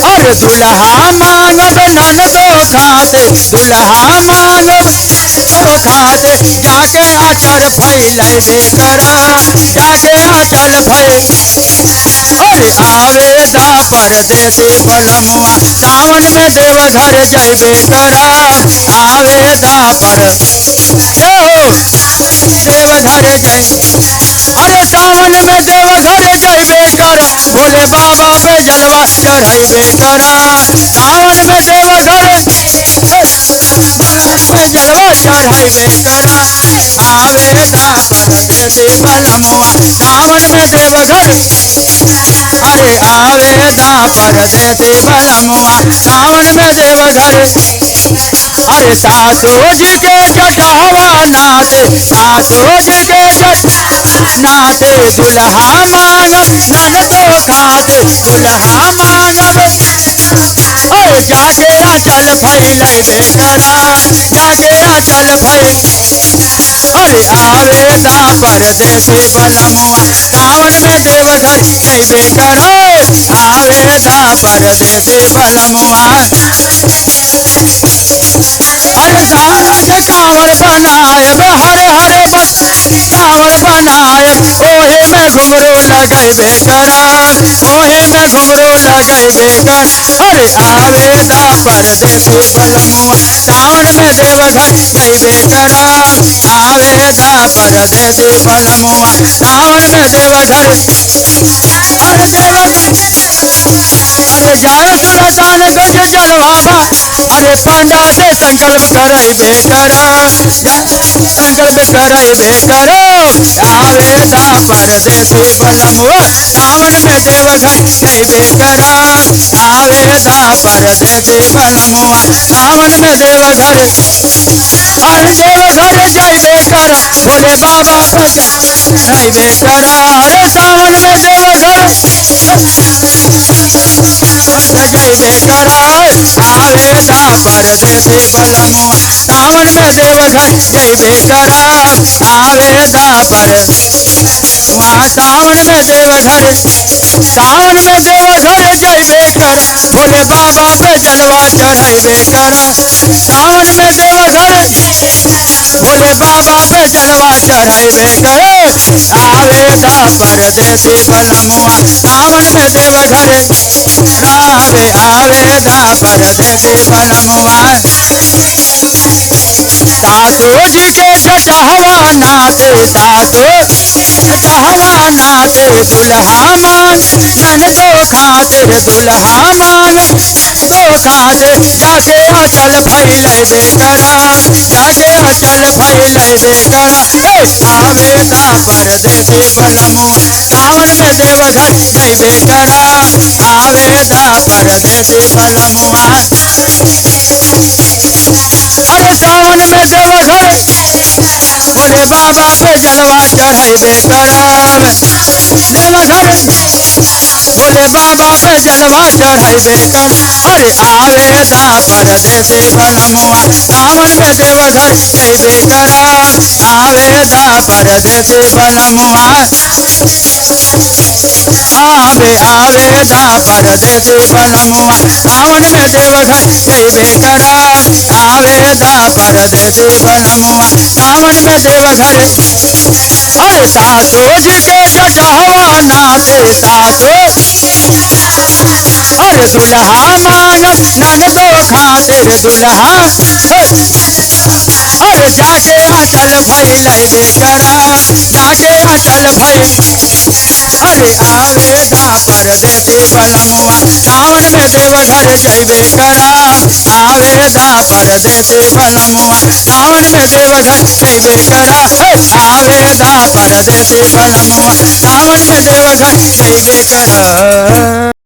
अरे दुल्हा मांगब ननदो खाते, दुल्हा मांगब तो खाते, जाके आचर फैलैबे करा, जाके आचर फैल। अरे आवेदा परदेसी बलमुआ, सावन में देवघर जैबे करा, आवेदा पर ए हो देवघर जै। अरे सावन में देवघर जैबे कर, भोले बाबा पे जलवा चढ़ैबे करा, सावन में देवघर पे जलवा चढ़ैबे करा, आवेदा परदेसी बलमुआ, सावन में देवघर। अरे आवेदा परदेसी बलमुआ, सावन में देवघर। अरे सासू जी के जटहवा नाते, सासू जी के जट नाते, दुल्हा मांगब ननदो खाते, दुल्हा मांगब। अरे जाके आंचल फैलैबे करा, जाके आंचल फैल। अरे आवेदा परदेसी बलमुआ, सावन में देवघर जैबे करो, आवेदा परदेसी बलमुआ। अरे काला के कांवर बनायब, हरे हरे कांवर बनायब, ओहे में घुंघरू लगैबे करा, ओहे में घुंघरू लगैबे कर। अरे आवेदा परदेसी बलमुआ, सावन में देवघर जैबे करा, आवेदा परदेसी बलमुआ, सावन में देवघर। अरे देवघर अरे जाए सुल्तान गंज जलवाबा, अरे पंडा से संकल्प करैबे करा, संकल्प करैबे करो, आवेदा परदेसी बलमुआ, सावन में देवघर जैबे करा, आवेदा परदेसी बलमुआ, सावन में देवघर। अरे देवघर जैबे कर, भोले बाबा पे जैबे करा, अरे सावन में देवघर जैबे करा, आवेदा परदेसी बलमुआ, सावन में देवघर जैबे करा, आवेदा पर वहाँ सावन में देवघर। सावन में देवघर जैबे कर, भोले बाबा पे जलवा चढ़ैबे करा, सावन में देवघर भोले बाबा पे जलवा चढ़ैबे करे, आवेदा परदेसी बलमुआ, सावन में देवघर। आवे आवेदा परदेसी बलमुआ, सासू जी के जटहवा नाते, सासू जटहवा नाते, दुल्हा मांग ननदो खाते, दुल्हा मांग दो खाते, जाके आंचल फैलैबे करा, जाके आंचल फैलैबे करा। आवेदा परदेसी बलमुआ, सावन में देवघर जैबे करा, आवेदा परदेसी बलमुआ। अरे सावन में देवघर भोले बाबा पे जलवा चढ़ैबे कराव, देवघर भोले बाबा पे जलवा चढ़ैबे कर। अरे आवेदा परदेसी बलमुआ, सावन में देवघर जैबे करा, आवेदा परदेसी बलमुआ। आवे आवेदा परदेसी बलमुआ, सावन में देवघर जैबे करा, आवेदा परदेसी बलमुआ, सावन में देवघर। अरे सासू जी के जटहवा नाते, सासू अरे दुल्हा मांगब ननदो खातिर, दुल्हा अरे जाके आंचल फैलैबे करा, जाके आंचल फैल। अरे आवेदा परदेसी बलमुआ, सावन में देवघर जैबे करा, आवेदा परदेसी बलमुआ, सावन में देवघर जैबे करा, आवेदा परदेसी बलमुआ, सावन में देवघर जैबे करा।